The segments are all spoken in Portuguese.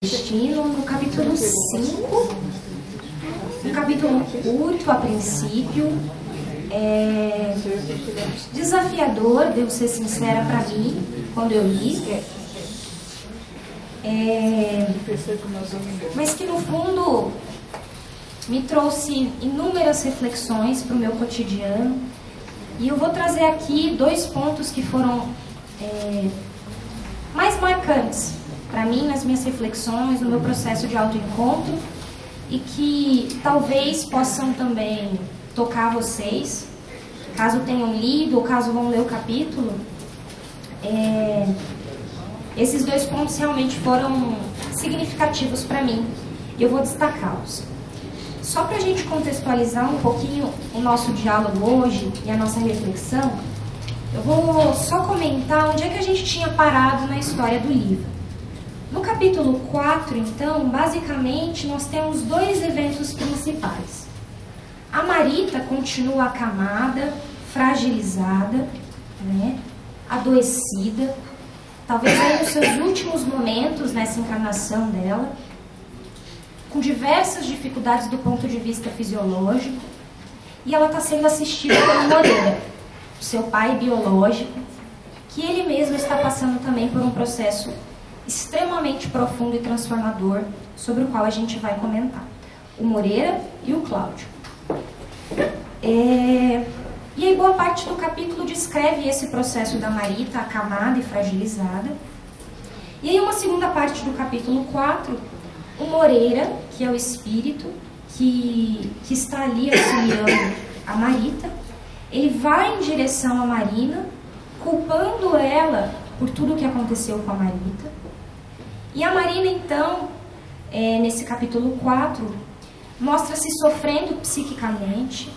Destino, no capítulo 5, um capítulo curto a princípio, desafiador, devo ser sincera para mim, quando eu li, mas que no fundo me trouxe inúmeras reflexões para o meu cotidiano, e eu vou trazer aqui 2 pontos que foram mais marcantes para mim, nas minhas reflexões, no meu processo de autoencontro, e que talvez possam também tocar vocês, caso tenham lido ou caso vão ler o capítulo. Esses 2 pontos realmente foram significativos para mim, e eu vou destacá-los. Só para a gente contextualizar um pouquinho o nosso diálogo hoje e a nossa reflexão, eu vou só comentar onde é que a gente tinha parado na história do livro. No capítulo 4, então, basicamente, nós temos 2 eventos principais. A Marita continua acamada, fragilizada, adoecida, talvez aí nos seus últimos momentos nessa encarnação dela, com diversas dificuldades do ponto de vista fisiológico, e ela está sendo assistida pelo Moreira, o seu pai biológico, que ele mesmo está passando também por um processo extremamente profundo e transformador, sobre o qual a gente vai comentar. O Moreira e o Cláudio. E aí boa parte do capítulo descreve esse processo da Marita acamada e fragilizada. E aí uma segunda parte do capítulo 4, o Moreira, que é o espírito que está ali auxiliando a Marita, ele vai em direção à Marina, culpando ela por tudo o que aconteceu com a Marita. E a Marina, então, nesse capítulo 4, mostra-se sofrendo psiquicamente,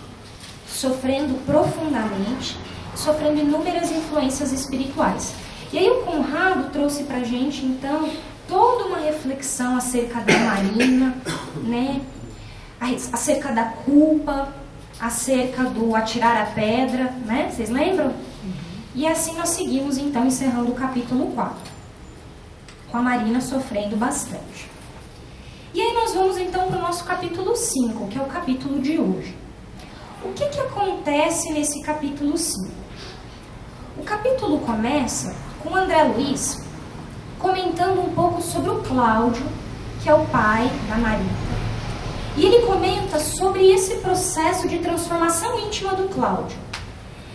sofrendo profundamente, sofrendo inúmeras influências espirituais. E aí o Conrado trouxe pra gente, então, toda uma reflexão acerca da Marina, acerca da culpa, acerca do atirar a pedra, Vocês lembram? E assim nós seguimos, então, encerrando o capítulo 4. Com a Marina sofrendo bastante. E aí nós vamos então para o nosso capítulo 5, que é o capítulo de hoje. O que acontece nesse capítulo 5? O capítulo começa com o André Luiz comentando um pouco sobre o Cláudio, que é o pai da Marita. E ele comenta sobre esse processo de transformação íntima do Cláudio.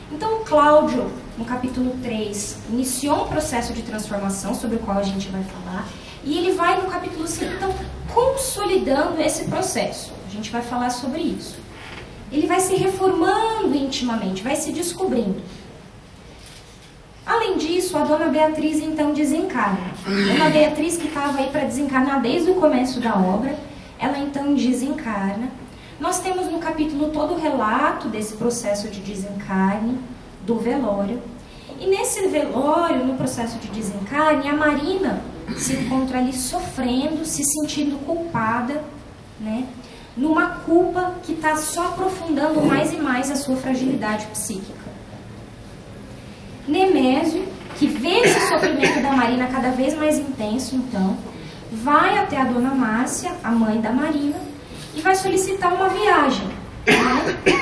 Então o Cláudio, no capítulo 3, iniciou um processo de transformação sobre o qual a gente vai falar, e ele vai no capítulo 5, então, consolidando esse processo. A gente vai falar sobre isso. Ele vai se reformando intimamente, vai se descobrindo. Além disso, a dona Beatriz, então, desencarna. A dona Beatriz, que estava aí para desencarnar desde o começo da obra, ela então desencarna. Nós temos no capítulo todo o relato desse processo de desencarne, do velório. E nesse velório, no processo de desencarne, a Marina se encontra ali sofrendo, se sentindo culpada, numa culpa que está só aprofundando mais e mais a sua fragilidade psíquica. Nemésio, que vê esse sofrimento da Marina cada vez mais intenso, então, vai até a dona Márcia, a mãe da Marina, e vai solicitar uma viagem,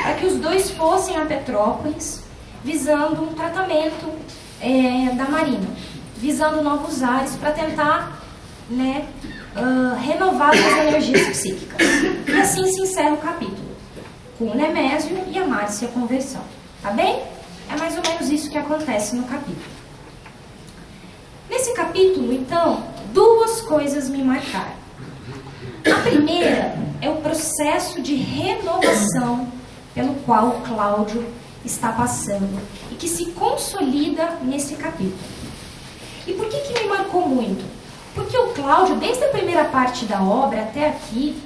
para que os 2 fossem a Petrópolis, visando um tratamento da Marina, visando novos ares, para tentar renovar as energias psíquicas. E assim se encerra o capítulo, com o Nemésio e a Márcia conversando. Tá bem? É mais ou menos isso que acontece no capítulo. Nesse capítulo, então, 2 coisas me marcaram. A primeira é o processo de renovação pelo qual o Cláudio está passando e que se consolida nesse capítulo. E por que me marcou muito? Porque o Cláudio, desde a primeira parte da obra até aqui,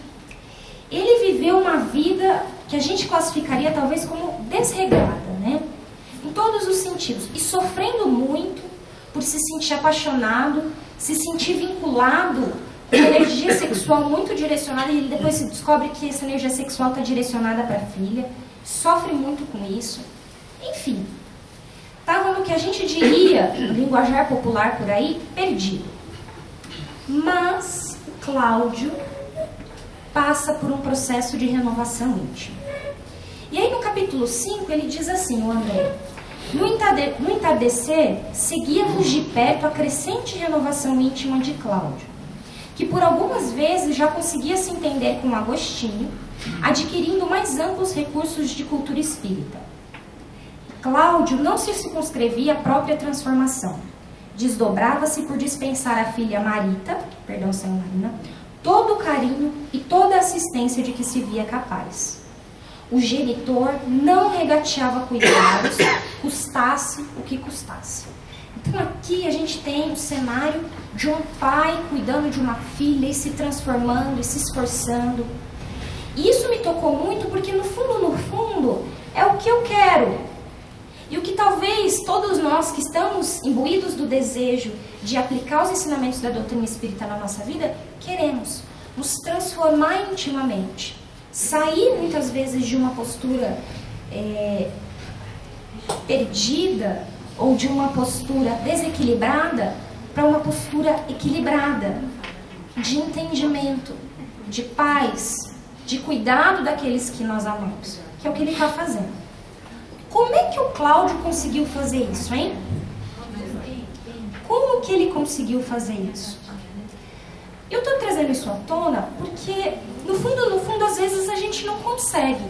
ele viveu uma vida que a gente classificaria talvez como desregrada, em todos os sentidos, e sofrendo muito por se sentir apaixonado, se sentir vinculado com uma energia sexual muito direcionada, e ele depois se descobre que essa energia sexual está direcionada para a filha, sofre muito com isso. Enfim, estava no que a gente diria, no linguajar popular por aí, perdido. Mas Cláudio passa por um processo de renovação íntima. E aí no capítulo 5 ele diz assim, o André: no entardecer, seguíamos de perto a crescente renovação íntima de Cláudio, que por algumas vezes já conseguia se entender com Agostinho, adquirindo mais amplos recursos de cultura espírita. Cláudio não se circunscrevia à própria transformação. Desdobrava-se por dispensar à filha Marita, todo o carinho e toda a assistência de que se via capaz. O genitor não regateava cuidados, custasse o que custasse. Então aqui a gente tem o cenário de um pai cuidando de uma filha e se transformando e se esforçando. E isso me tocou muito porque no fundo, é o que eu quero. E o que talvez todos nós que estamos imbuídos do desejo de aplicar os ensinamentos da doutrina espírita na nossa vida, queremos nos transformar intimamente. Sair muitas vezes de uma postura perdida ou de uma postura desequilibrada para uma postura equilibrada, de entendimento, de paz, de cuidado daqueles que nós amamos, que é o que ele está fazendo. Como é que o Cláudio conseguiu fazer isso, hein? Como que ele conseguiu fazer isso? Eu estou trazendo isso à tona porque, no fundo, às vezes a gente não consegue,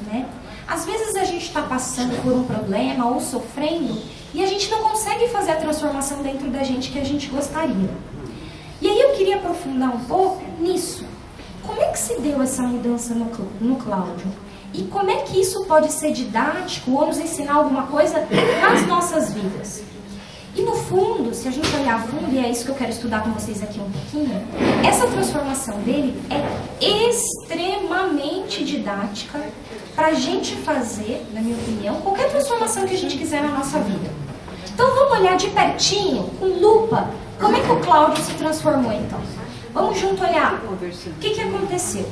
né? Às vezes a gente está passando por um problema ou sofrendo e a gente não consegue fazer a transformação dentro da gente que a gente gostaria. E aí eu queria aprofundar um pouco nisso. Como é que se deu essa mudança no Cláudio? E como é que isso pode ser didático ou nos ensinar alguma coisa nas nossas vidas? E no fundo, se a gente olhar a fundo, e é isso que eu quero estudar com vocês aqui um pouquinho, essa transformação dele é extremamente didática para a gente fazer, na minha opinião, qualquer transformação que a gente quiser na nossa vida. Então vamos olhar de pertinho, com lupa, como é que o Cláudio se transformou então? Vamos junto olhar o que aconteceu.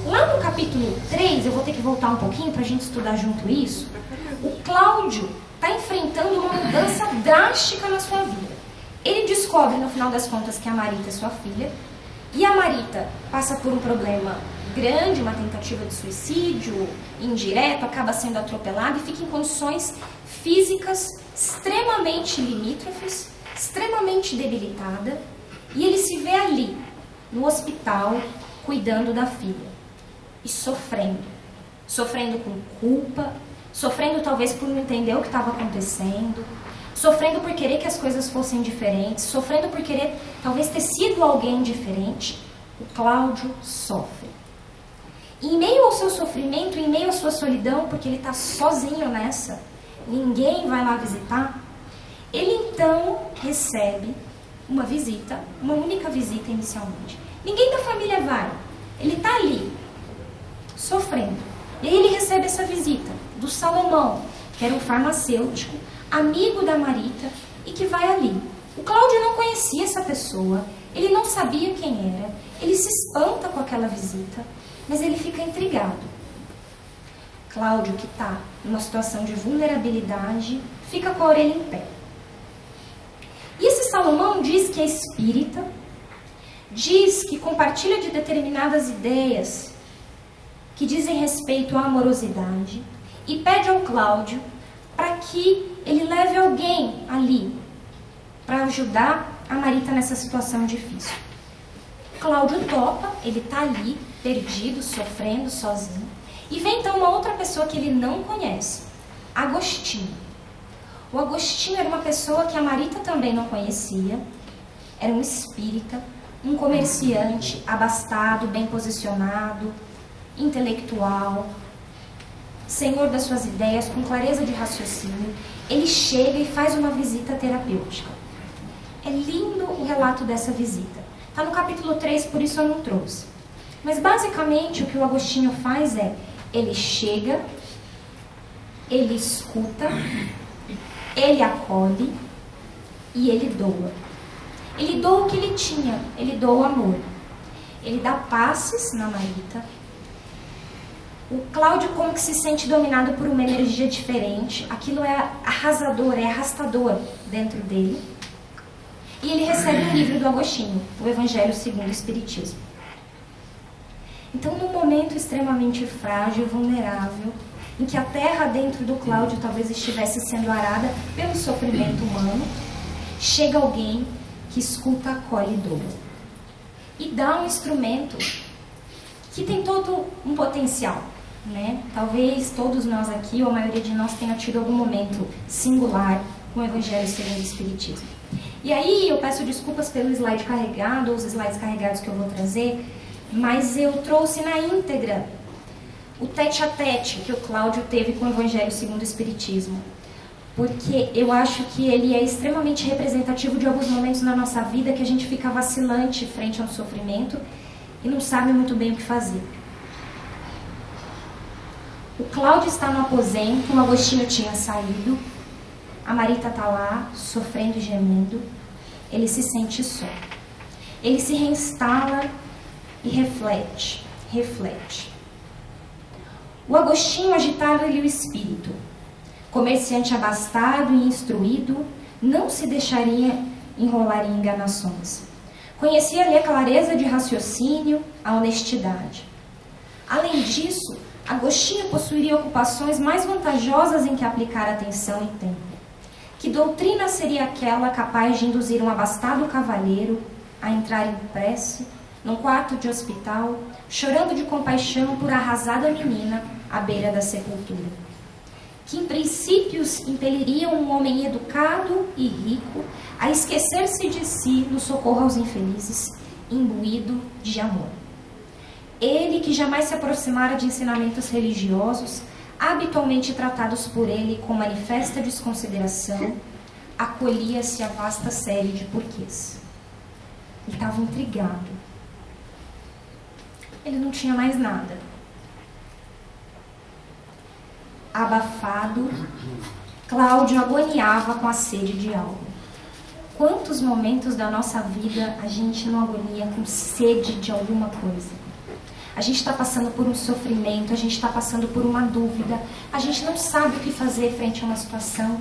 Lá no capítulo 3, eu vou ter que voltar um pouquinho para a gente estudar junto isso, o Cláudio está enfrentando uma mudança drástica na sua vida. Ele descobre, no final das contas, que a Marita é sua filha, e a Marita passa por um problema grande, uma tentativa de suicídio indireto, acaba sendo atropelada e fica em condições físicas extremamente limítrofes, extremamente debilitada, e ele se vê ali, no hospital, cuidando da filha, e sofrendo com culpa, sofrendo talvez por não entender o que estava acontecendo, sofrendo por querer que as coisas fossem diferentes, sofrendo por querer talvez ter sido alguém diferente. O Cláudio sofre. E em meio ao seu sofrimento, em meio à sua solidão, porque ele está sozinho nessa, ninguém vai lá visitar, ele então recebe uma visita, uma única visita inicialmente. Ninguém da família vai, ele está ali, sofrendo. E aí ele recebe essa visita do Salomão, que era um farmacêutico, amigo da Marita, e que vai ali. O Cláudio não conhecia essa pessoa, ele não sabia quem era, ele se espanta com aquela visita, mas ele fica intrigado. Cláudio, que está numa situação de vulnerabilidade, fica com a orelha em pé. E esse Salomão diz que é espírita, diz que compartilha de determinadas ideias que dizem respeito à amorosidade, e pede ao Cláudio para que ele leve alguém ali para ajudar a Marita nessa situação difícil. Cláudio topa, ele está ali, perdido, sofrendo, sozinho, e vem então uma outra pessoa que ele não conhece, Agostinho. O Agostinho era uma pessoa que a Marita também não conhecia, era um espírita, um comerciante, abastado, bem posicionado, intelectual, senhor das suas ideias, com clareza de raciocínio. Ele chega e faz uma visita terapêutica. É lindo o relato dessa visita. Está no capítulo 3, por isso eu não trouxe. Mas basicamente o que o Agostinho faz é, ele chega, ele escuta, ele acolhe e ele doa. Ele doa o que ele tinha, ele doa o amor. Ele dá passes na Marita. O Cláudio como que se sente dominado por uma energia diferente. Aquilo é arrasador, é arrastador dentro dele. e ele recebe um livro do Agostinho, o Evangelho segundo o Espiritismo. Então, num momento extremamente frágil e vulnerável, em que a terra dentro do Cláudio talvez estivesse sendo arada pelo sofrimento humano, chega alguém que escuta, acolhe e doa. E dá um instrumento que tem todo um potencial, né? Talvez todos nós aqui, ou a maioria de nós, tenha tido algum momento singular com o Evangelho segundo o Espiritismo. E aí eu peço desculpas pelo slide carregado, ou os slides carregados que eu vou trazer, mas eu trouxe na íntegra o tete-a-tete que o Cláudio teve com o Evangelho segundo o Espiritismo. Porque eu acho que ele é extremamente representativo de alguns momentos na nossa vida que a gente fica vacilante frente ao sofrimento e não sabe muito bem o que fazer. O Cláudio está no aposento, o Agostinho tinha saído, a Marita está lá, sofrendo e gemendo, ele se sente só. Ele se reinstala e reflete. O Agostinho agitava-lhe o espírito. Comerciante abastado e instruído, não se deixaria enrolar em enganações. Conhecia-lhe a clareza de raciocínio, a honestidade. Além disso, Agostinho possuiria ocupações mais vantajosas em que aplicar atenção e tempo. Que doutrina seria aquela capaz de induzir um abastado cavalheiro a entrar em prece, num quarto de hospital, chorando de compaixão por arrasada menina à beira da sepultura? Que em princípios impeliriam um homem educado e rico a esquecer-se de si no socorro aos infelizes, imbuído de amor. Ele, que jamais se aproximara de ensinamentos religiosos, habitualmente tratados por ele com manifesta desconsideração, acolhia-se a vasta série de porquês. Ele estava intrigado. Ele não tinha mais nada. Abafado, Cláudio agoniava com a sede de algo. Quantos momentos da nossa vida a gente não agonia com sede de alguma coisa? A gente está passando por um sofrimento, a gente está passando por uma dúvida, a gente não sabe o que fazer frente a uma situação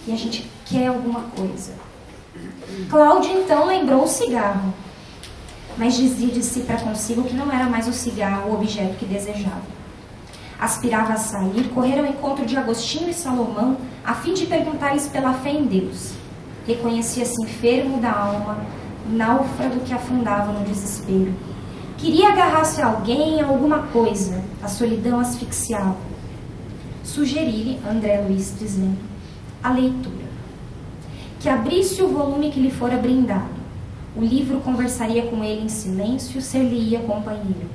e a gente quer alguma coisa. Cláudio então lembrou o cigarro, mas dizia de si para consigo que não era mais o cigarro o objeto que desejava. Aspirava a sair, correr ao encontro de Agostinho e Salomão, a fim de perguntar-lhes pela fé em Deus. Reconhecia-se enfermo da alma, náufrago que afundava no desespero. Queria agarrar-se a alguém, a alguma coisa. A solidão asfixiava. Sugeri-lhe, André Luiz dizendo, a leitura. Que abrisse o volume que lhe fora brindado. O livro conversaria com ele em silêncio, ser-lhe-ia companheiro.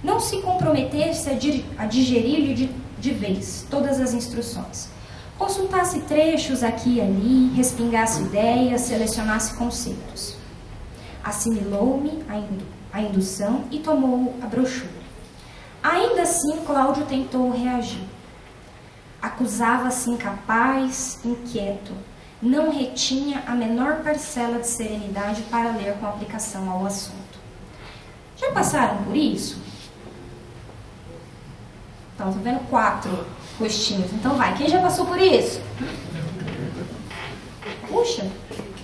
Não se comprometesse a digerir-lhe de vez todas as instruções. Consultasse trechos aqui e ali, respingasse ideias, selecionasse conceitos. Assimilou-me a indução e tomou a brochura. Ainda assim, Cláudio tentou reagir. Acusava-se incapaz, inquieto. Não retinha a menor parcela de serenidade para ler com aplicação ao assunto. Já passaram por isso? Então, estou vendo 4 rostinhos. Então vai, quem já passou por isso? Puxa,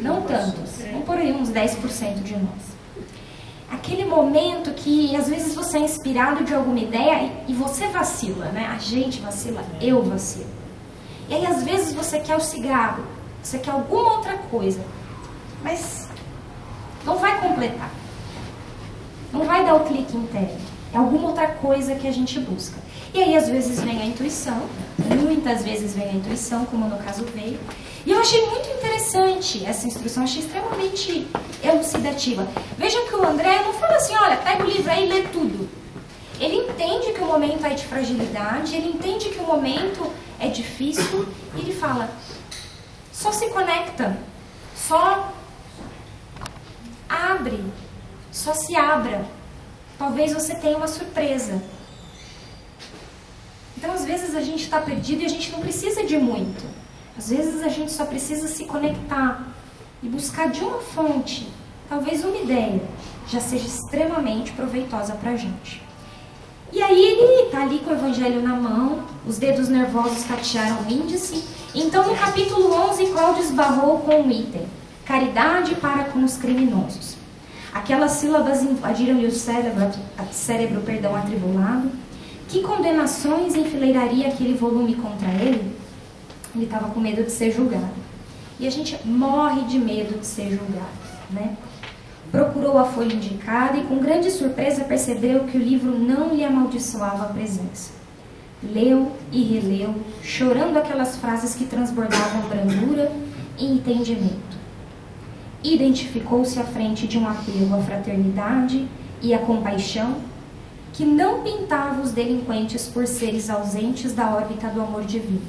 não tantos. Vamos por aí uns 10% de nós. Aquele momento que às vezes você é inspirado de alguma ideia e você vacila, né? A gente vacila, eu vacilo. E aí às vezes você quer o cigarro, você quer alguma outra coisa, mas não vai completar. Não vai dar o clique interno. É alguma outra coisa que a gente busca. E aí, às vezes, vem a intuição, muitas vezes vem a intuição, como no caso veio. E eu achei muito interessante essa instrução, achei extremamente elucidativa. Veja que o André não fala assim, olha, pega o livro aí e lê tudo. Ele entende que o momento é de fragilidade, ele entende que o momento é difícil, e ele fala, só se conecta, só abre, só se abra. Talvez você tenha uma surpresa. Então, às vezes, a gente está perdido e a gente não precisa de muito. Às vezes, a gente só precisa se conectar e buscar de uma fonte, talvez uma ideia, já seja extremamente proveitosa para a gente. E aí, ele está ali com o Evangelho na mão, os dedos nervosos tatearam o índice. Então, no capítulo 11, Cláudio esbarrou com um item. caridade para com os criminosos. Aquelas sílabas invadiram-lhe o cérebro atribulado. Que condenações enfileiraria aquele volume contra ele? Ele estava com medo de ser julgado. E a gente morre de medo de ser julgado, né? Procurou a folha indicada e com grande surpresa percebeu que o livro não lhe amaldiçoava a presença. Leu e releu, chorando aquelas frases que transbordavam brandura e entendimento. Identificou-se à frente de um apelo à fraternidade e à compaixão que não pintava os delinquentes por seres ausentes da órbita do amor divino.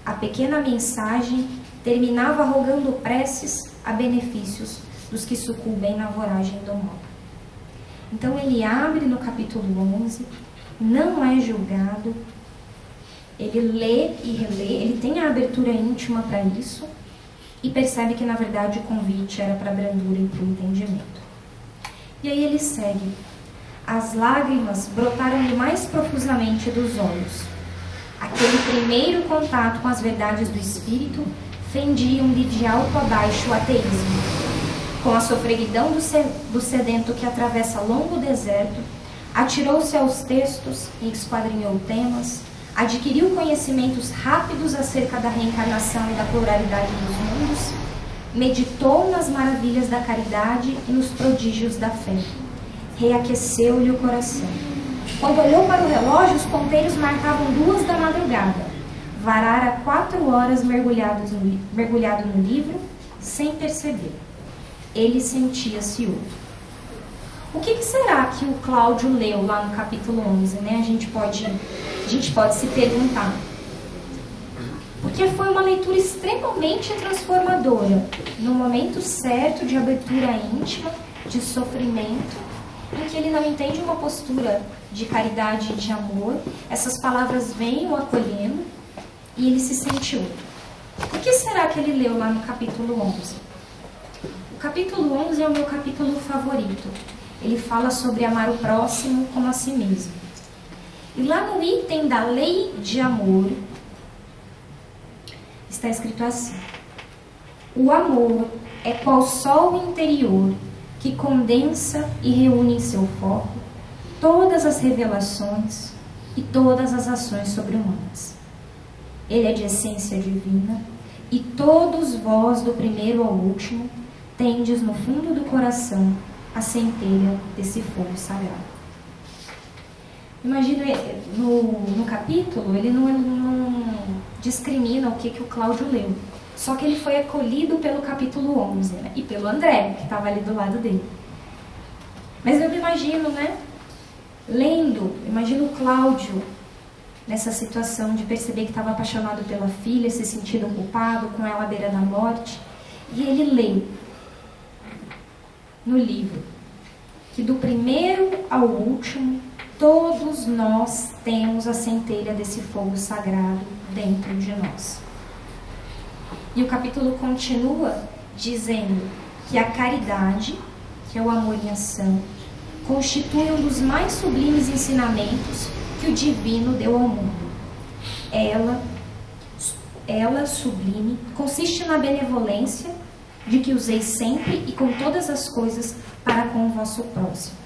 A pequena mensagem terminava rogando preces a benefícios dos que sucumbem na voragem do mal. Então ele abre no capítulo 11, não é julgado, ele lê e relê, ele tem a abertura íntima para isso e percebe que na verdade o convite era para a brandura e para o entendimento. E aí ele segue. As lágrimas brotaram-lhe mais profusamente dos olhos. Aquele primeiro contato com as verdades do Espírito fendiam-lhe de alto a baixo o ateísmo. Com a sofreguidão do sedento que atravessa longo deserto, atirou-se aos textos e esquadrinhou temas, adquiriu conhecimentos rápidos acerca da reencarnação e da pluralidade dos mundos, meditou nas maravilhas da caridade e nos prodígios da fé. Reaqueceu-lhe o coração. Quando olhou para o relógio, os ponteiros marcavam 2 da madrugada. Varara 4 horas mergulhado no livro, sem perceber. Ele sentia-se outro. O que será que o Cláudio leu lá no capítulo 11, né? A gente pode se perguntar. Porque foi uma leitura extremamente transformadora, no momento certo de abertura íntima, de sofrimento, em que ele não entende uma postura de caridade e de amor, essas palavras vêm o acolhendo e ele se sente outro. O que será que ele leu lá no capítulo 11? O capítulo 11 é o meu capítulo favorito. Ele fala sobre amar o próximo como a si mesmo. E lá no item da lei de amor, está escrito assim: o amor é qual sol interior que condensa e reúne em seu foco todas as revelações e todas as ações sobre-humanas. Ele é de essência divina e todos vós, do primeiro ao último, tendes no fundo do coração a centelha desse fogo sagrado. Imagina, no capítulo, ele não discrimina o que o Cláudio leu. Só que ele foi acolhido pelo capítulo 11, né? E pelo André, que estava ali do lado dele. Mas eu me imagino, né? Lendo, imagino o Cláudio nessa situação de perceber que estava apaixonado pela filha, se sentindo culpado, com ela à beira da morte. E ele lê no livro que do primeiro ao último, todos nós temos a centelha desse fogo sagrado dentro de nós. E o capítulo continua dizendo que a caridade, que é o amor em ação, constitui um dos mais sublimes ensinamentos que o divino deu ao mundo. Ela sublime, consiste na benevolência de que useis sempre e com todas as coisas para com o vosso próximo.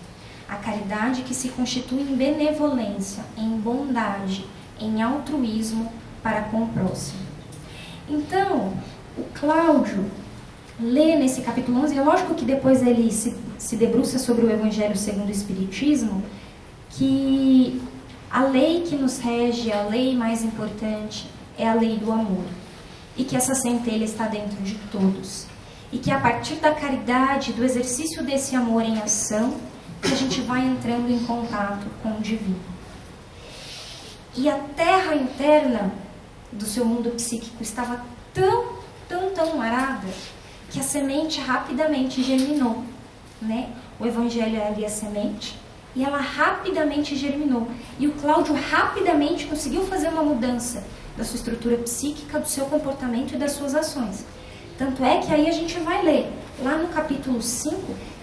A caridade que se constitui em benevolência, em bondade, em altruísmo para com o próximo. Então, o Cláudio lê nesse capítulo 11, é lógico que depois ele se debruça sobre o Evangelho segundo o Espiritismo, que a lei que nos rege, a lei mais importante, é a lei do amor. E que essa centelha está dentro de todos. E que a partir da caridade, do exercício desse amor em ação, que a gente vai entrando em contato com o divino. E a terra interna do seu mundo psíquico estava tão arada, que a semente rapidamente germinou, né? O Evangelho é ali a semente, e ela rapidamente germinou. E o Cláudio rapidamente conseguiu fazer uma mudança da sua estrutura psíquica, do seu comportamento e das suas ações. Tanto é que aí a gente vai ler, lá no capítulo 5,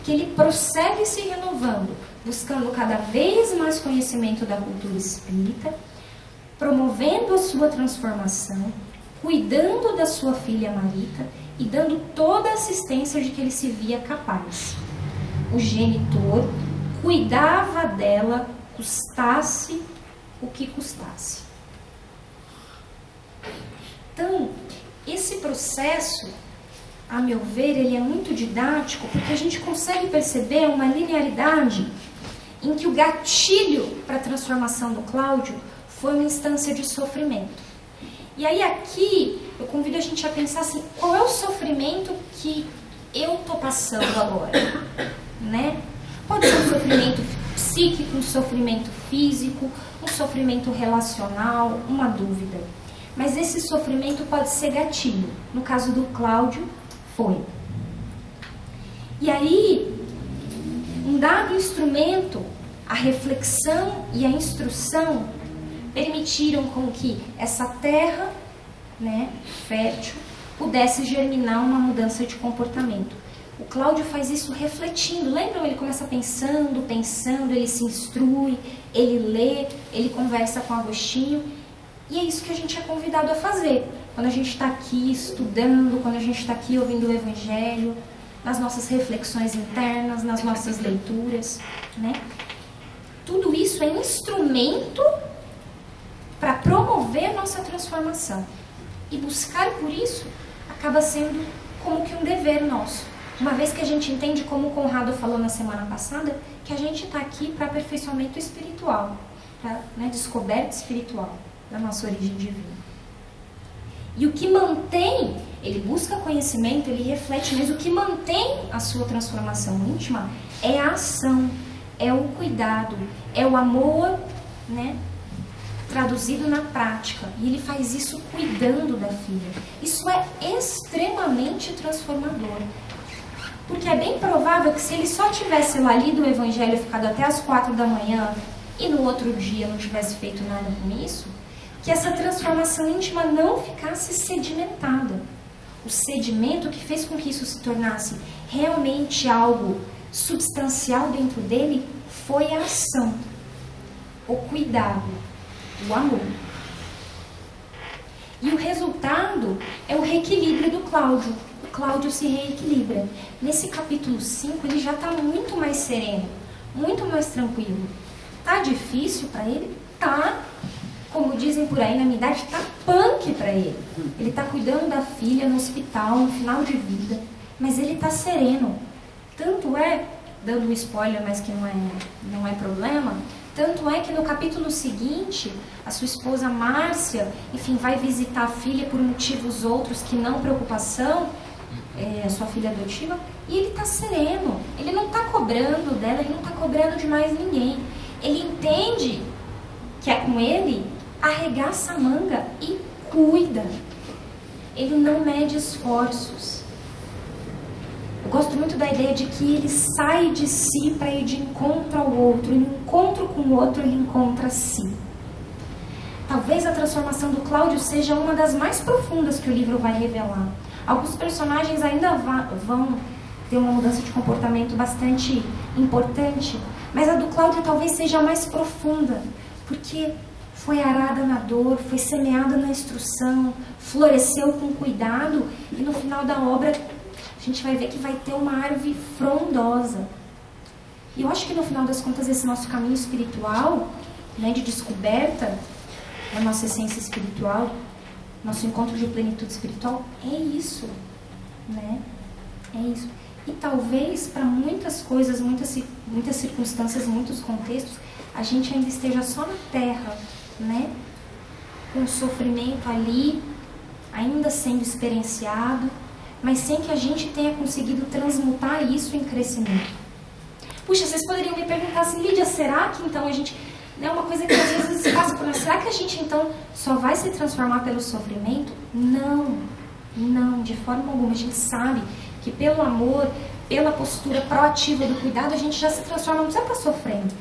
que ele prossegue se renovando, buscando cada vez mais conhecimento da cultura espírita, promovendo a sua transformação, cuidando da sua filha Marita e dando toda a assistência de que ele se via capaz. O genitor cuidava dela, custasse o que custasse. Então, esse processo, a meu ver, ele é muito didático, porque a gente consegue perceber uma linearidade em que o gatilho para a transformação do Cláudio foi uma instância de sofrimento. E aí aqui, eu convido a gente a pensar assim, qual é o sofrimento que eu estou passando agora? Né? Pode ser um sofrimento psíquico, um sofrimento físico, um sofrimento relacional, uma dúvida. Mas esse sofrimento pode ser gatilho. No caso do Cláudio, foi. E aí, um dado instrumento, a reflexão e a instrução permitiram com que essa terra, né, fértil, pudesse germinar uma mudança de comportamento. O Cláudio faz isso refletindo. Lembram? Ele começa pensando, ele se instrui, ele lê, ele conversa com Agostinho. E é isso que a gente é convidado a fazer. Quando a gente está aqui estudando, quando a gente está aqui ouvindo o Evangelho, nas nossas reflexões internas, nas nossas leituras, né? Tudo isso é instrumento para promover nossa transformação. E buscar por isso acaba sendo como que um dever nosso. Uma vez que a gente entende, como o Conrado falou na semana passada, que a gente está aqui para aperfeiçoamento espiritual, para, né, descoberta espiritual da nossa origem divina. E o que mantém, ele busca conhecimento, ele reflete, mas o que mantém a sua transformação íntima é a ação, é o cuidado, é o amor, né, traduzido na prática. E ele faz isso cuidando da filha. Isso é extremamente transformador. Porque é bem provável que se ele só tivesse lá lido o Evangelho e ficado até as 4 da manhã e no outro dia não tivesse feito nada com isso, que essa transformação íntima não ficasse sedimentada. O sedimento que fez com que isso se tornasse realmente algo substancial dentro dele foi a ação, o cuidado, o amor. E o resultado é o reequilíbrio do Cláudio. O Cláudio se reequilibra. Nesse capítulo 5, ele já está muito mais sereno, muito mais tranquilo. Tá difícil para ele? Tá. Como dizem por aí na minha idade, tá punk para ele. Ele tá cuidando da filha no hospital, no final de vida, mas ele tá sereno. Tanto é, dando um spoiler, mas que não é problema, tanto é que no capítulo seguinte, a sua esposa Márcia, enfim, vai visitar a filha por motivos outros que não preocupação, a sua filha adotiva, e ele tá sereno. Ele não tá cobrando dela, ele não tá cobrando de mais ninguém. Ele entende que é com ele, arregaça a manga e cuida. Ele não mede esforços. Eu gosto muito da ideia de que ele sai de si para ir de encontro ao outro. E no encontro com o outro, ele encontra si. Talvez a transformação do Cláudio seja uma das mais profundas que o livro vai revelar. Alguns personagens ainda vão ter uma mudança de comportamento bastante importante, mas a do Cláudio talvez seja a mais profunda, porque foi arada na dor, foi semeada na instrução, floresceu com cuidado, e no final da obra a gente vai ver que vai ter uma árvore frondosa. E eu acho que no final das contas esse nosso caminho espiritual, né, de descoberta da nossa essência espiritual, nosso encontro de plenitude espiritual, é isso, né? É isso. E talvez para muitas coisas, muitas circunstâncias, muitos contextos, a gente ainda esteja só na terra, né? Com o sofrimento ali, ainda sendo experienciado, mas sem que a gente tenha conseguido transmutar isso em crescimento. Puxa, vocês poderiam me perguntar assim, Lídia, será que então a gente... É uma coisa que às vezes passa por nós. Será que a gente então só vai se transformar pelo sofrimento? Não, não, de forma alguma. A gente sabe que pelo amor, pela postura proativa do cuidado, a gente já se transforma, não precisa estar sofrendo.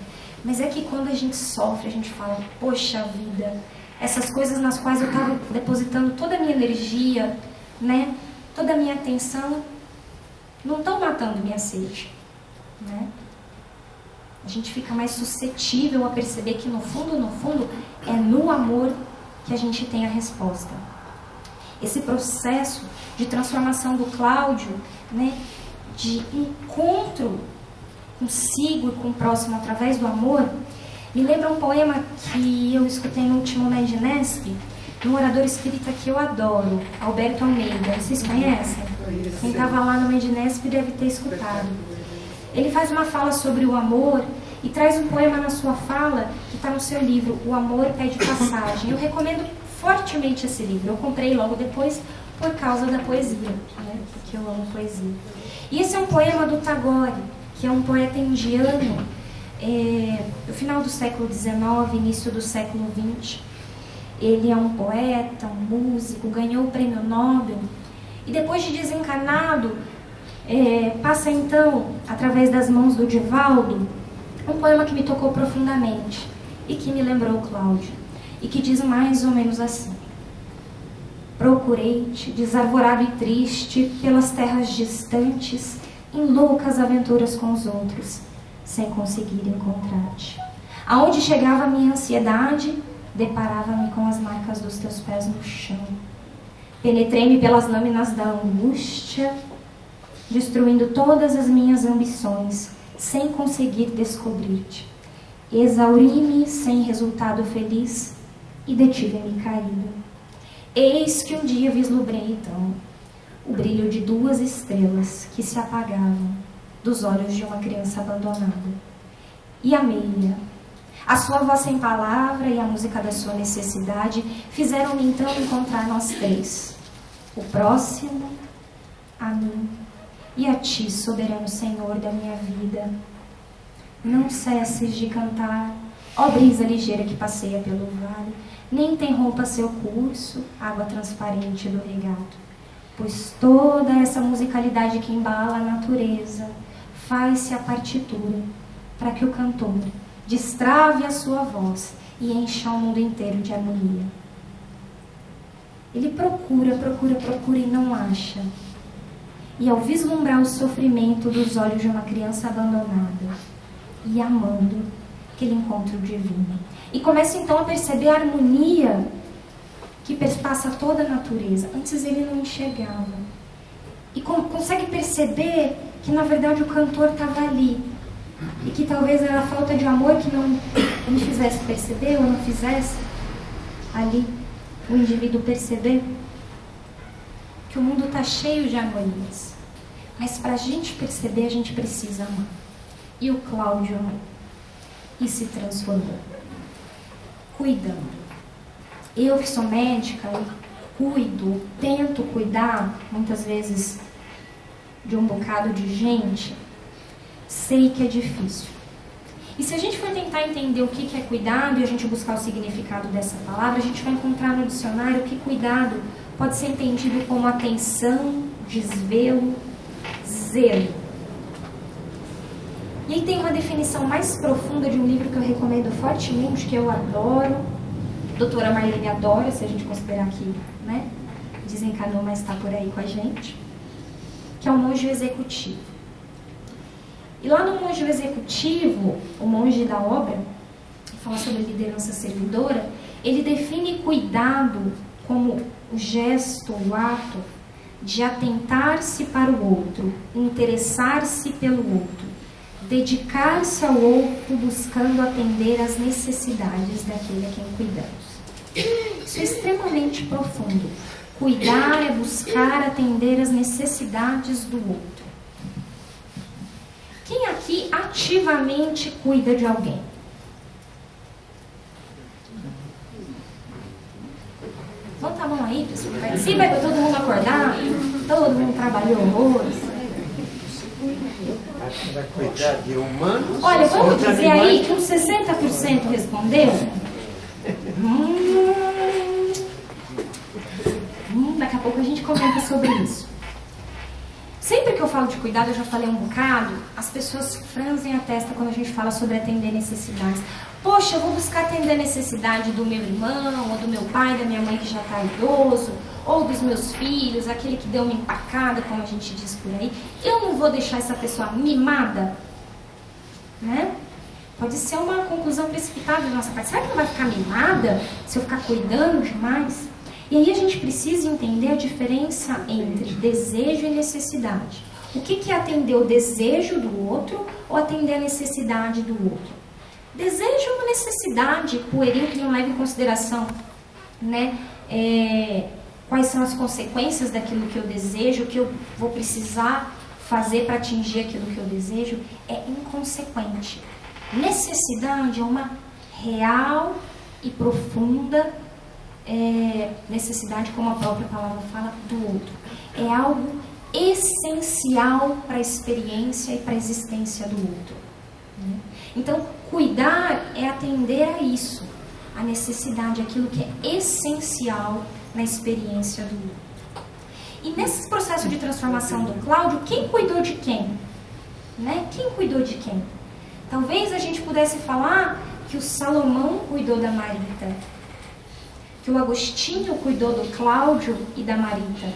Mas é que quando a gente sofre, a gente fala, poxa vida, essas coisas nas quais eu estava depositando toda a minha energia, né, toda a minha atenção, não estão matando minha sede, né? A gente fica mais suscetível a perceber que no fundo, é no amor que a gente tem a resposta. esse processo de transformação do Cláudio, né, de encontro consigo e com o próximo através do amor, me lembra um poema que eu escutei no último Mednesp, de um orador espírita que eu adoro, Alberto Almeida. Vocês conhecem? Quem estava lá no Mednesp deve ter escutado. Ele faz uma fala sobre o amor e traz um poema na sua fala que está no seu livro, O Amor Pede Passagem. Eu recomendo fortemente esse livro. Eu comprei logo depois por causa da poesia, né? Porque eu amo poesia. E esse é um poema do Tagore, que é um poeta indiano, do final do século XIX, início do século XX. Ele é um poeta, um músico, ganhou o prêmio Nobel e depois de desencarnado, passa então, através das mãos do Divaldo, um poema que me tocou profundamente e que me lembrou o Cláudio e que diz mais ou menos assim: procurei-te, desarvorado e triste, pelas terras distantes, em loucas aventuras com os outros, sem conseguir encontrar-te. Aonde chegava a minha ansiedade, deparava-me com as marcas dos teus pés no chão. Penetrei-me pelas lâminas da angústia, destruindo todas as minhas ambições, sem conseguir descobrir-te. Exauri-me sem resultado feliz e detive-me caído. Eis que um dia vislumbrei então o brilho de 2 estrelas que se apagavam dos olhos de uma criança abandonada. E amei-a. A sua voz sem palavra e a música da sua necessidade fizeram-me então encontrar nós 3. O próximo, a mim e a ti, soberano Senhor da minha vida. Não cesses de cantar, ó brisa ligeira que passeia pelo vale, nem interrompa seu curso, água transparente do regato, pois toda essa musicalidade que embala a natureza faz-se a partitura para que o cantor destrave a sua voz e encha o mundo inteiro de harmonia. Ele procura e não acha. E ao vislumbrar o sofrimento dos olhos de uma criança abandonada e amando, aquele encontro divino. E começa então a perceber a harmonia que perpassa toda a natureza. Antes ele não enxergava. E consegue perceber que na verdade o cantor estava ali. E que talvez era a falta de amor que não me fizesse perceber, ou não fizesse ali o indivíduo perceber que o mundo está cheio de harmonias. Mas para a gente perceber, a gente precisa amar. E o Cláudio amou. E se transformou. Cuidando. Eu que sou médica e cuido, tento cuidar, muitas vezes, de um bocado de gente, sei que é difícil. E se a gente for tentar entender o que é cuidado e a gente buscar o significado dessa palavra, a gente vai encontrar no dicionário que cuidado pode ser entendido como atenção, desvelo, zelo. E aí tem uma definição mais profunda de um livro que eu recomendo fortemente, que eu adoro, doutora Marlene adora, se a gente considerar que, né, desencanou, mas está por aí com a gente, que é o Monge Executivo. E lá no Monge Executivo, o monge da obra, que fala sobre liderança servidora, ele define cuidado como o gesto, o ato de atentar-se para o outro, interessar-se pelo outro, dedicar-se ao outro buscando atender às necessidades daquele a quem cuidamos. Isso é extremamente profundo. Cuidar é buscar atender às necessidades do outro. Quem aqui ativamente cuida de alguém? Levanta a mão aí, pessoal. Participa para todo mundo acordar. Todo mundo trabalhou horrores. Acho que vai cuidar de humanos. Olha, vamos dizer aí que uns 60% respondeu. Daqui a pouco a gente comenta sobre isso. Sempre que eu falo de cuidado, eu já falei um bocado, as pessoas franzem a testa quando a gente fala sobre atender necessidades. Poxa, eu vou buscar atender a necessidade do meu irmão, ou do meu pai, da minha mãe que já está idoso, ou dos meus filhos, aquele que deu uma empacada, como a gente diz por aí. Eu não vou deixar essa pessoa mimada, né? Pode ser uma conclusão precipitada da nossa parte. Será que não vai ficar mimada se eu ficar cuidando demais? E aí a gente precisa entender a diferença entre desejo e necessidade. O que é atender o desejo do outro ou atender a necessidade do outro? Desejo é uma necessidade pueril que não leva em consideração, né, quais são as consequências daquilo que eu desejo, o que eu vou precisar fazer para atingir aquilo que eu desejo, é inconsequente. Necessidade é uma real e profunda necessidade, como a própria palavra fala, do outro. É algo essencial para a experiência e para a existência do outro. Né? Então, cuidar é atender a isso, a necessidade, aquilo que é essencial na experiência do outro. E nesse processo de transformação do Cláudio, quem cuidou de quem? Né? Quem cuidou de quem? Talvez a gente pudesse falar que o Salomão cuidou da Marita, que o Agostinho cuidou do Cláudio e da Marita,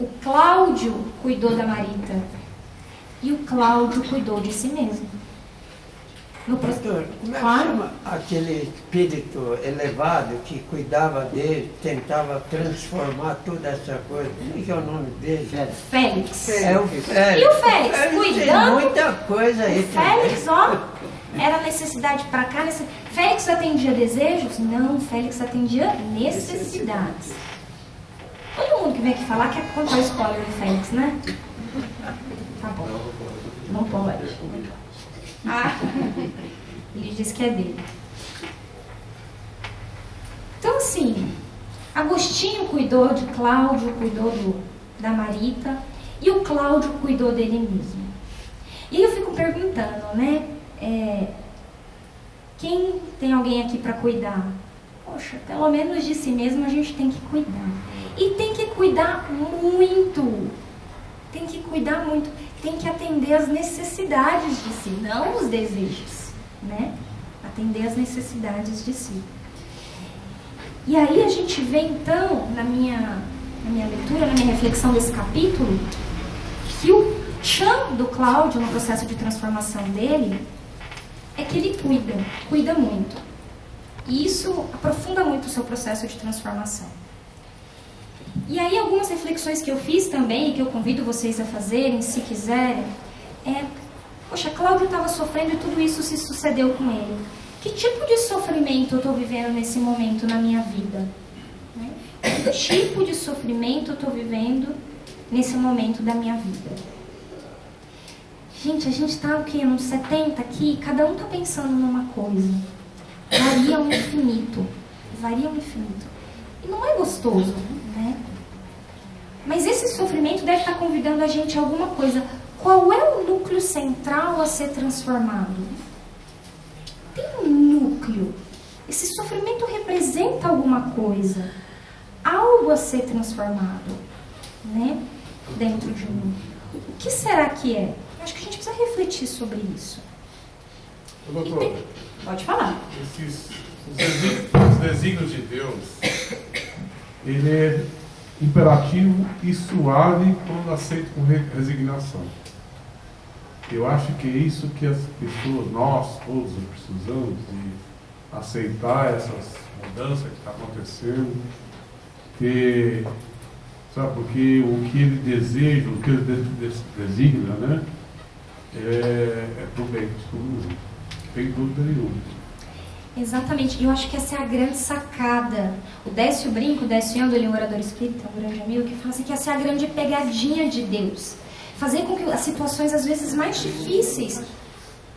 o Cláudio cuidou da Marita e o Cláudio cuidou de si mesmo. Pastor, como é que chama aquele espírito elevado que cuidava dele, tentava transformar toda essa coisa? Como é o nome dele? Félix. É o Félix. E o Félix? Cuidando. Tem muita coisa aí. O Félix, ó, era necessidade para cá. Félix atendia desejos? Não, Félix atendia necessidades. Todo mundo que vem aqui falar quer contar o spoiler do Félix, né? Tá bom. Não pode. Ele diz que é dele. Então, assim, Agostinho cuidou de Cláudio, cuidou da Marita, e o Cláudio cuidou dele mesmo. E aí eu fico perguntando, né? Quem tem alguém aqui para cuidar? Poxa, pelo menos de si mesmo a gente tem que cuidar. E tem que cuidar muito. Tem que cuidar muito. Tem que atender as necessidades de si, não os desejos, né? Atender as necessidades de si. E aí a gente vê então, na minha leitura, na minha reflexão desse capítulo, que o tchan do Cláudio, no processo de transformação dele, é que ele cuida muito. E isso aprofunda muito o seu processo de transformação. E aí algumas reflexões que eu fiz também, e que eu convido vocês a fazerem, se quiserem, poxa, Cláudio estava sofrendo e tudo isso se sucedeu com ele. Que tipo de sofrimento eu estou vivendo nesse momento na minha vida? Né? Que tipo de sofrimento eu estou vivendo nesse momento da minha vida? Gente, a gente está o quê? Nos 70 aqui, cada um está pensando numa coisa. Varia um infinito. E não é gostoso, né? Mas esse sofrimento deve estar convidando a gente a alguma coisa. Qual é o núcleo central a ser transformado? Tem um núcleo. Esse sofrimento representa alguma coisa. Algo a ser transformado, né? Dentro de mim. O que será que é? Acho que a gente precisa refletir sobre isso. Doutor, pode falar. Os desígnios de Deus, ele é imperativo e suave quando aceito com resignação. Eu acho que é isso que as pessoas, nós todos, precisamos de aceitar essas mudanças que estão acontecendo, sabe, porque o que ele deseja, o que ele designa, né, é pro bem de todo mundo. Tem dúvida nenhuma. Exatamente, eu acho que essa é a grande sacada. O Décio Brinco, o Décio Ando, ele é um orador espírita, um grande amigo, que fala assim que essa é a grande pegadinha de Deus. Fazer com que as situações, às vezes, mais difíceis,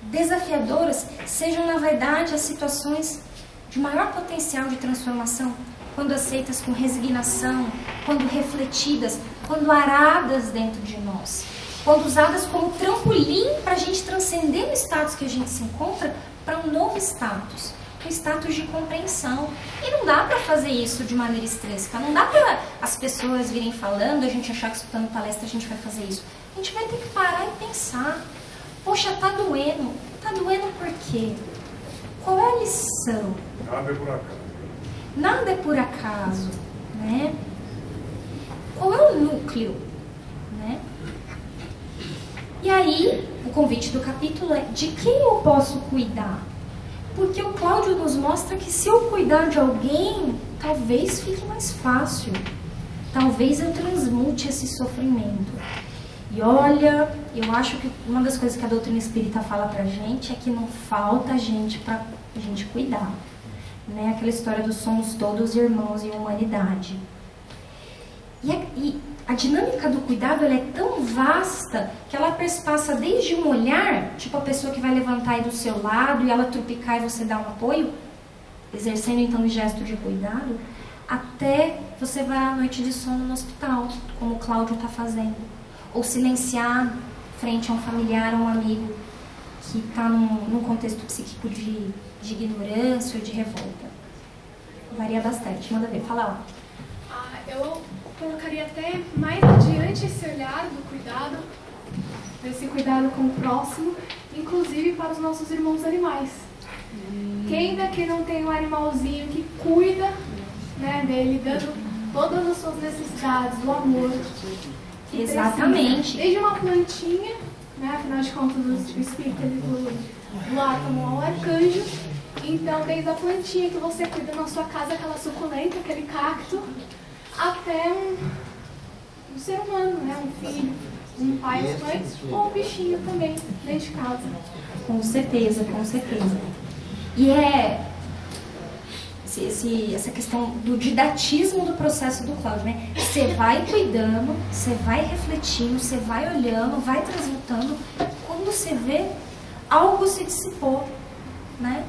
desafiadoras, sejam, na verdade, as situações de maior potencial de transformação, quando aceitas com resignação, quando refletidas, quando aradas dentro de nós, quando usadas como trampolim para a gente transcender o status que a gente se encontra para um novo status, um status de compreensão. E não dá para fazer isso de maneira extrínseca, não dá para as pessoas virem falando, a gente achar que escutando palestra a gente vai fazer isso. A gente vai ter que parar e pensar. Poxa, tá doendo. Tá doendo por quê? Qual é a lição? Nada é por acaso. Nada é por acaso, né? Qual é o núcleo, né? E aí, o convite do capítulo é: de quem eu posso cuidar? Porque o Cláudio nos mostra que se eu cuidar de alguém, talvez fique mais fácil. Talvez eu transmute esse sofrimento. E olha, eu acho que uma das coisas que a doutrina espírita fala pra gente é que não falta gente pra gente cuidar. Né? Aquela história dos somos todos irmãos em humanidade. E a dinâmica do cuidado ela é tão vasta que ela perspassa desde um olhar, tipo a pessoa que vai levantar aí do seu lado e ela trupicar e você dar um apoio, exercendo então o gesto de cuidado, até você vai à noite de sono no hospital, como o Cláudio está fazendo. Ou silenciar frente a um familiar ou um amigo que está num contexto psíquico de ignorância ou de revolta. Varia bastante. Manda ver, fala lá. Eu colocaria até mais adiante esse olhar do cuidado, desse cuidado com o próximo, inclusive para os nossos irmãos animais. Quem daqui não tem um animalzinho que cuida, né, dele, dando todas as suas necessidades, o amor? Exatamente. Desde uma plantinha, né, afinal de contas o espírito do átomo ao arcanjo. Então, desde a plantinha que você cuida na sua casa, aquela suculenta, aquele cacto, até um ser humano, né, um filho, um pai, uma mãe, ou um bichinho também, dentro de casa. Com certeza, com certeza. E essa questão do didatismo do processo do Cláudio, né? Você vai cuidando, você vai refletindo, você vai olhando, vai transmutando. Quando você vê, algo se dissipou, né?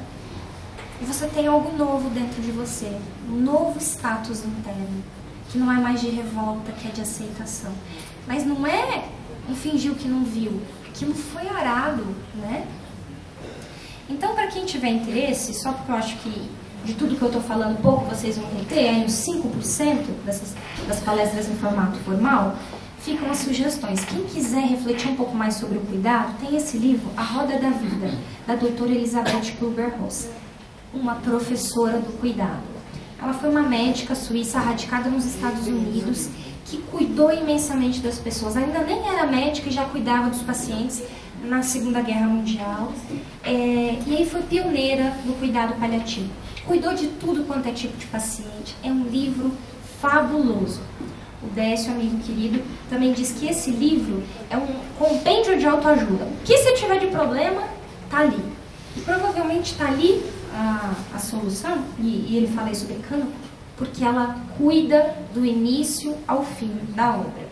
E você tem algo novo dentro de você, um novo status interno, que não é mais de revolta, que é de aceitação. Mas não é um fingir que não viu, aquilo foi arado, né? Então, para quem tiver interesse, só porque eu acho que de tudo que eu estou falando, pouco vocês vão reter, aí uns 5% das palestras em formato formal, ficam as sugestões. Quem quiser refletir um pouco mais sobre o cuidado, tem esse livro, A Roda da Vida, da doutora Elisabeth Kübler-Ross, uma professora do cuidado. Ela foi uma médica suíça radicada nos Estados Unidos, que cuidou imensamente das pessoas. Ainda nem era médica e já cuidava dos pacientes na Segunda Guerra Mundial. E aí foi pioneira no cuidado paliativo. Cuidou de tudo quanto é tipo de paciente. É um livro fabuloso. O Décio, amigo querido, também diz que esse livro é um compêndio de autoajuda. O que você tiver de problema, tá ali. E provavelmente tá ali a solução, e ele fala isso brincando, porque ela cuida do início ao fim da obra.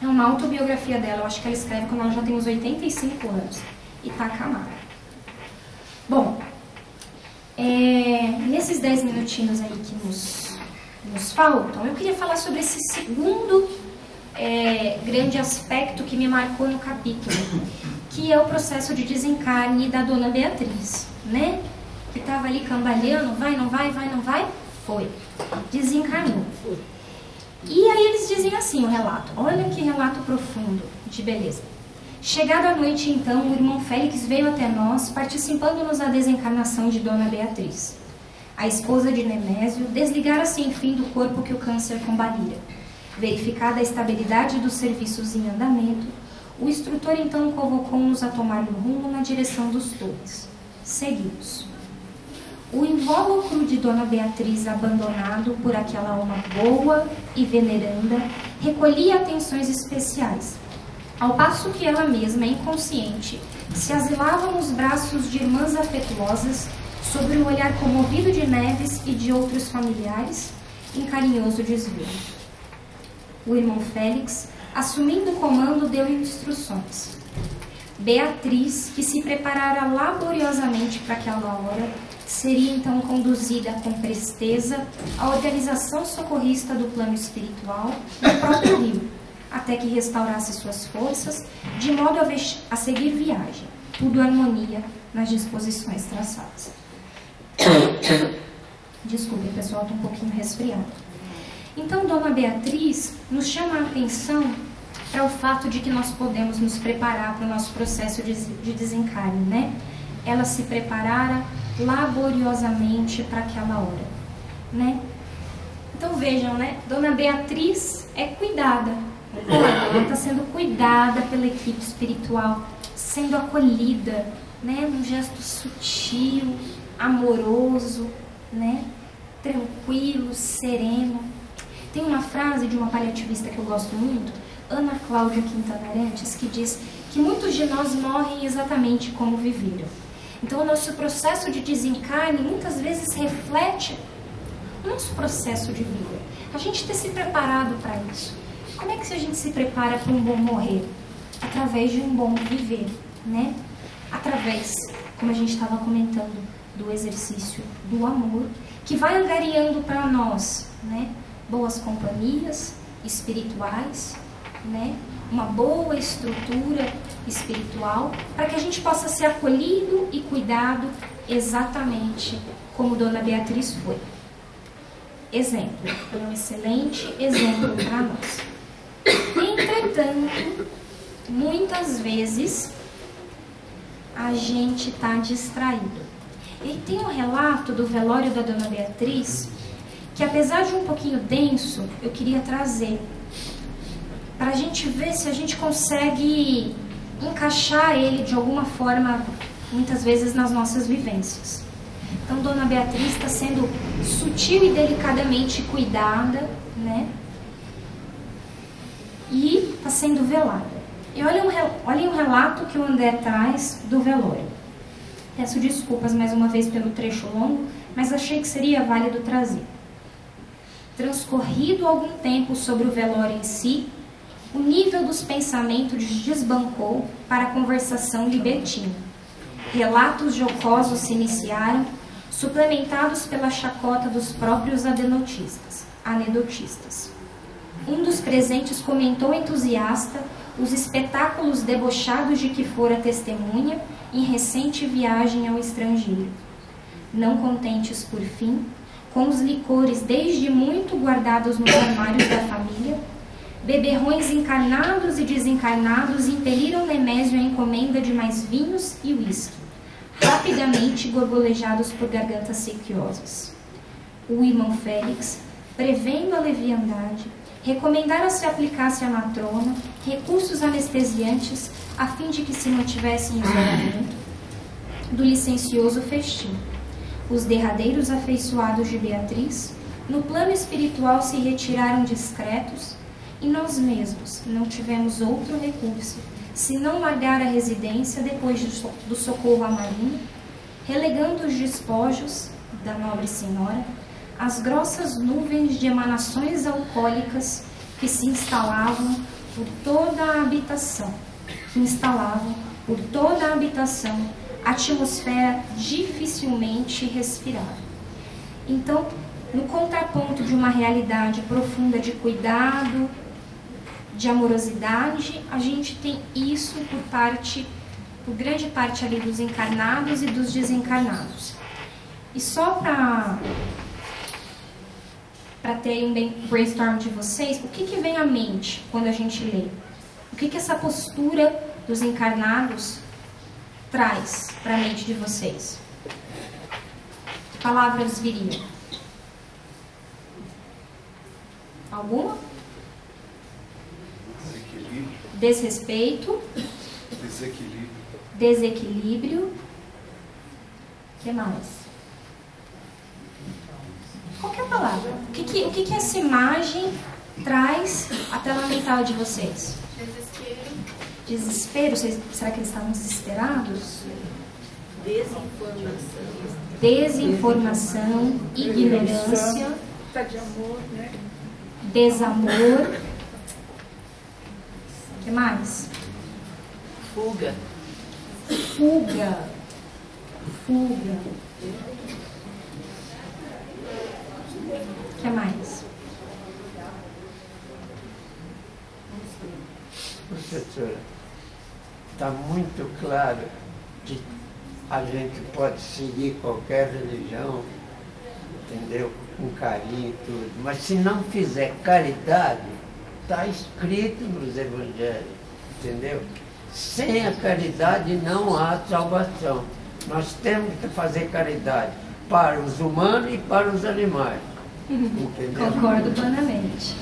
É uma autobiografia dela, eu acho que ela escreve quando ela já tem uns 85 anos. E tá acamada. Bom, nesses 10 minutinhos aí que nos faltam, eu queria falar sobre esse segundo grande aspecto que me marcou no capítulo, que é o processo de desencarne da Dona Beatriz, né? Que estava ali cambaleando, vai, não vai, vai, não vai, foi. Desencarnou. E aí eles dizem assim o relato, olha que relato profundo, de beleza. Chegada a noite, então, o irmão Félix veio até nós, participando-nos da desencarnação de Dona Beatriz. A esposa de Nemésio desligara-se, enfim, do corpo que o câncer combalira. Verificada a estabilidade dos serviços em andamento, o instrutor então convocou-nos a tomar o rumo na direção dos Torres. Seguimos. O invólucro de Dona Beatriz, abandonado por aquela alma boa e veneranda, recolhia atenções especiais, ao passo que ela mesma, inconsciente, se asilava nos braços de irmãs afetuosas, sobre o olhar comovido de Neves e de outros familiares, em carinhoso desvio. O irmão Félix, assumindo o comando, deu instruções. Beatriz, que se preparara laboriosamente para aquela hora, seria então conduzida com presteza à organização socorrista do plano espiritual no próprio rio, até que restaurasse suas forças, de modo a seguir viagem, tudo harmonia nas disposições traçadas. Desculpe, pessoal, estou um pouquinho resfriado. Então, Dona Beatriz nos chama a atenção para o fato de que nós podemos nos preparar para o nosso processo de desencarne, né? Ela se preparara laboriosamente para aquela hora, né? Então vejam, né? Dona Beatriz é cuidada. Ela está sendo cuidada pela equipe espiritual, sendo acolhida, né? Num gesto sutil, amoroso, né? Tranquilo, sereno. Tem uma frase de uma paliativista que eu gosto muito, Ana Cláudia Quintana Arantes, que diz que muitos de nós morrem exatamente como viveram. Então, o nosso processo de desencarne muitas vezes reflete o nosso processo de vida. A gente ter se preparado para isso. Como é que a gente se prepara para um bom morrer? Através de um bom viver, né? Através, como a gente estava comentando, do exercício do amor, que vai angariando para nós, né? Boas companhias espirituais, né? Uma boa estrutura espiritual, para que a gente possa ser acolhido e cuidado exatamente como Dona Beatriz foi. Exemplo, foi um excelente exemplo para nós. Entretanto, muitas vezes a gente está distraído. E tem um relato do velório da Dona Beatriz, que apesar de um pouquinho denso, eu queria trazer, para a gente ver se a gente consegue encaixar ele de alguma forma, muitas vezes nas nossas vivências. Então, Dona Beatriz está sendo sutil e delicadamente cuidada, né? E está sendo velada. E olhem o relato que o André traz do velório. Peço desculpas mais uma vez pelo trecho longo, mas achei que seria válido trazer. Transcorrido algum tempo sobre o velório em si, o nível dos pensamentos desbancou para a conversação libertina. Relatos jocosos se iniciaram, suplementados pela chacota dos próprios anedotistas. Um dos presentes comentou entusiasta os espetáculos debochados de que fora testemunha em recente viagem ao estrangeiro. Não contentes, por fim, com os licores desde muito guardados nos armários da família, beberrões encarnados e desencarnados impeliram Nemésio a encomenda de mais vinhos e uísque, rapidamente gorgolejados por gargantas sequiosas. O irmão Félix, prevendo a leviandade, recomendara se aplicasse à matrona recursos anestesiantes a fim de que se mantivesse em isolamento do licencioso festim. Os derradeiros afeiçoados de Beatriz, no plano espiritual, se retiraram discretos e nós mesmos não tivemos outro recurso senão largar a residência depois do socorro à marinha, relegando os despojos da nobre senhora às grossas nuvens de emanações alcoólicas que se instalavam por toda a habitação, atmosfera dificilmente respirável. Então, no contraponto de uma realidade profunda de cuidado, de amorosidade, a gente tem isso por grande parte ali dos encarnados e dos desencarnados. E só para ter um brainstorm de vocês, o que vem à mente quando a gente lê? O que essa postura dos encarnados traz para a mente de vocês? Que palavras viriam? Alguma? Desrespeito. Desequilíbrio. O que mais? Qualquer palavra. O que essa imagem traz à tela mental de vocês? Desespero. Será que eles estavam desesperados? Desinformação, ignorância, desamor. O que mais? Fuga. O que mais? Professora, está muito claro que a gente pode seguir qualquer religião, entendeu? Com carinho e tudo, mas se não fizer caridade, está escrito nos evangelhos, entendeu? Sem a caridade não há salvação. Nós temos que fazer caridade para os humanos e para os animais. Entendeu? Concordo plenamente.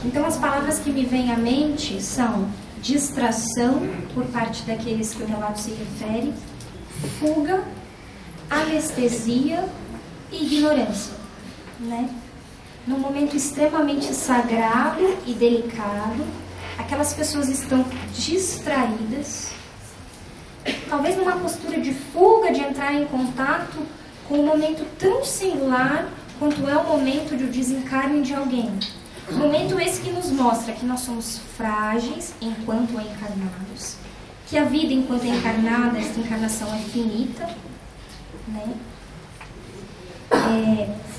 Então, as palavras que me vêm à mente são distração, por parte daqueles que o relato se refere, fuga, anestesia e ignorância, né? Num momento extremamente sagrado e delicado, aquelas pessoas estão distraídas, talvez numa postura de fuga, de entrar em contato com um momento tão singular quanto é o momento de desencarne de alguém. Momento esse que nos mostra que nós somos frágeis enquanto encarnados, que a vida enquanto encarnada, esta encarnação é finita, né?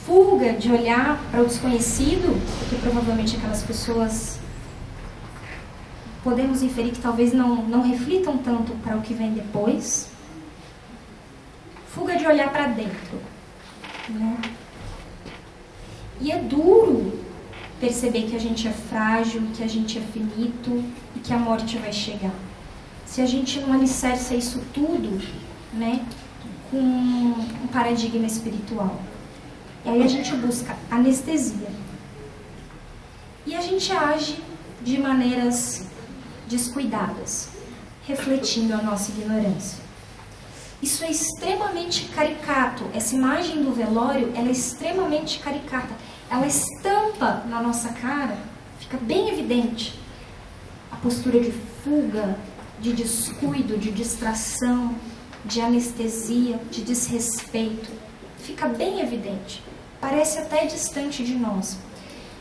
Fuga de olhar para o desconhecido, porque provavelmente aquelas pessoas podemos inferir que talvez não reflitam tanto para o que vem depois. Fuga de olhar para dentro, né? E é duro perceber que a gente é frágil, que a gente é finito e que a morte vai chegar. Se a gente não alicerça isso tudo, né, com um paradigma espiritual. E aí a gente busca anestesia. E a gente age de maneiras descuidadas, refletindo a nossa ignorância. Isso é extremamente caricato. Essa imagem do velório, ela é extremamente caricata. Ela estampa na nossa cara, fica bem evidente a postura de fuga, de descuido, de distração, de anestesia, de desrespeito. Fica bem evidente. Parece até distante de nós.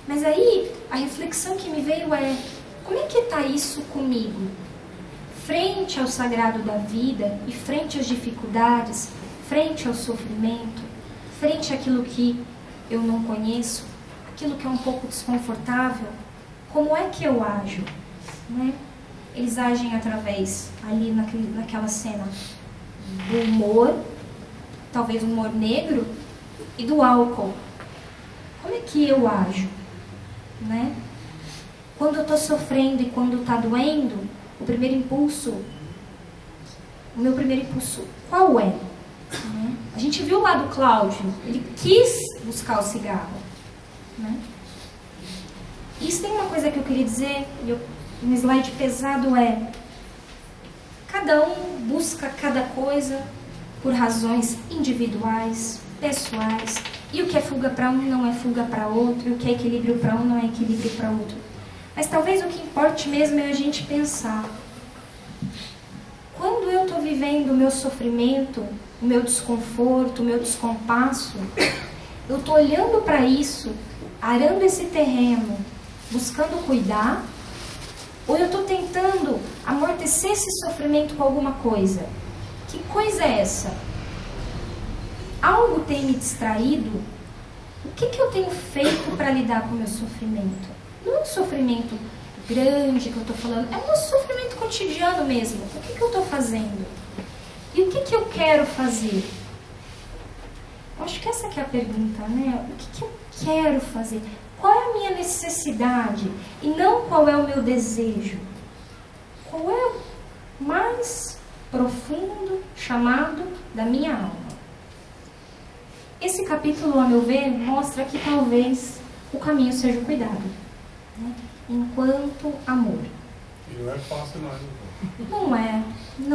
Mas aí, a reflexão que me veio é: como é que está isso comigo? Frente ao sagrado da vida e frente às dificuldades, frente ao sofrimento, frente àquilo que eu não conheço, aquilo que é um pouco desconfortável, como é que eu ajo? Né? Eles agem através, ali naquela cena, do humor, talvez humor negro, e do álcool. Como é que eu ajo? Né? Quando eu estou sofrendo e quando está doendo, o meu primeiro impulso, qual é? Né? A gente viu lá do Cláudio, ele quis buscar o cigarro. Né? Isso tem uma coisa que eu queria dizer, um slide pesado é: cada um busca cada coisa por razões individuais, pessoais, e o que é fuga para um não é fuga para outro, e o que é equilíbrio para um não é equilíbrio para outro. Mas talvez o que importe mesmo é a gente pensar: quando eu estou vivendo o meu sofrimento, o meu desconforto, o meu descompasso, eu estou olhando para isso, arando esse terreno, buscando cuidar, ou eu estou tentando amortecer esse sofrimento com alguma coisa? Que coisa é essa? Algo tem me distraído? O que eu tenho feito para lidar com o meu sofrimento? Não é um sofrimento grande que eu estou falando, é um sofrimento cotidiano mesmo. O que eu estou fazendo? E o que eu quero fazer? Eu acho que essa que é a pergunta, né? O que eu quero fazer? Qual é a minha necessidade? E não qual é o meu desejo? Qual é o mais profundo chamado da minha alma? Esse capítulo, a meu ver, mostra que talvez o caminho seja o cuidado, né? Enquanto amor. E não é fácil não. Não é. Tem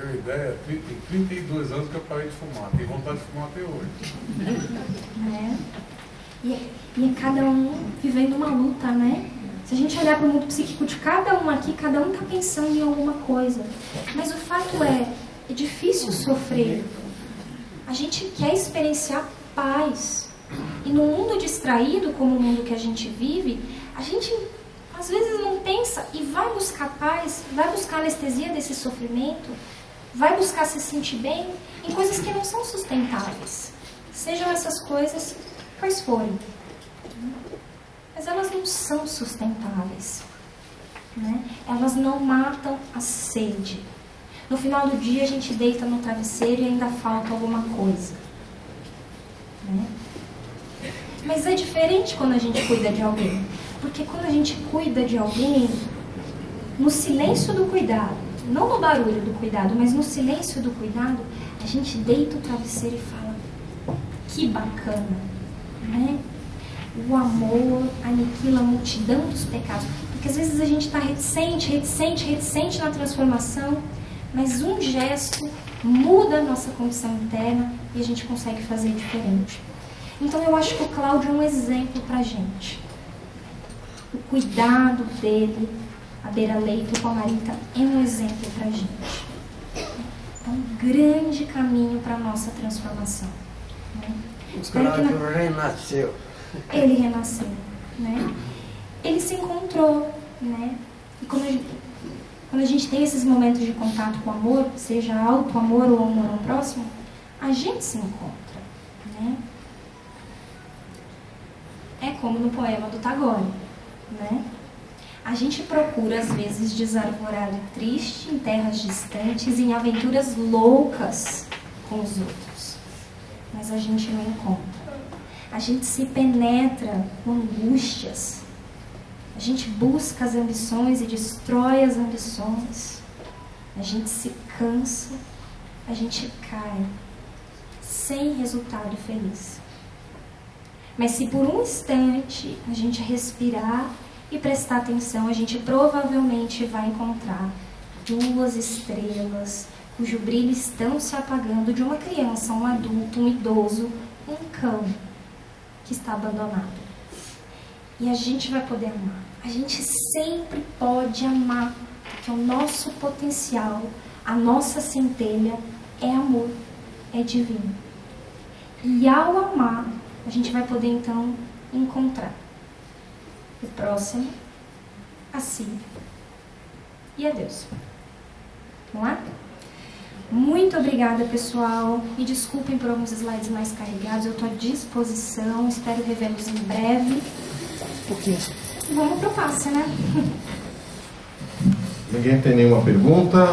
uma ideia, tem 32 anos que eu parei de fumar. Tenho vontade de fumar até hoje. Né? E é cada um vivendo uma luta, né? Se a gente olhar para o mundo psíquico de cada um aqui, cada um está pensando em alguma coisa. Mas o fato é difícil sofrer. A gente quer experienciar paz. E no mundo distraído, como o mundo que a gente vive, a gente às vezes não pensa e vai buscar paz, vai buscar anestesia desse sofrimento, vai buscar se sentir bem em coisas que não são sustentáveis. Sejam essas coisas quais forem. Mas elas não são sustentáveis. Né? Elas não matam a sede. No final do dia a gente deita no travesseiro e ainda falta alguma coisa. Né? Mas é diferente quando a gente cuida de alguém. Porque quando a gente cuida de alguém, no silêncio do cuidado, não no barulho do cuidado, mas no silêncio do cuidado, a gente deita o travesseiro e fala: que bacana, né? O amor aniquila a multidão dos pecados. Porque às vezes a gente está reticente na transformação, Mas um gesto muda a nossa condição interna e a gente consegue fazer diferente. Então eu acho que o Cláudio é um exemplo pra gente. O cuidado dele, a beira-leito com a Marita, é um exemplo pra gente. É um grande caminho para a nossa transformação. Né? O Cláudio renasceu. Ele renasceu. Né? Ele se encontrou. Né? E quando a gente tem esses momentos de contato com o amor, seja auto-amor ou amor ao próximo, a gente se encontra. Né? É como no poema do Tagore. Né? A gente procura, às vezes, desarvorado e triste em terras distantes, em aventuras loucas com os outros. Mas a gente não encontra. A gente se penetra com angústias. A gente busca as ambições e destrói as ambições. A gente se cansa. A gente cai. Sem resultado feliz. Mas se por um instante a gente respirar e prestar atenção, a gente provavelmente vai encontrar 2 estrelas cujo brilho estão se apagando de uma criança, um adulto, um idoso, um cão que está abandonado. E a gente vai poder amar. A gente sempre pode amar, porque o nosso potencial, a nossa centelha é amor, é divino. E ao amar, a gente vai poder então encontrar o próximo, a si e a Deus. Vamos lá? Muito obrigada, pessoal. Me desculpem por alguns slides mais carregados. Eu estou à disposição. Espero revê-los em breve. Vamos pro passe, né? Ninguém tem nenhuma pergunta?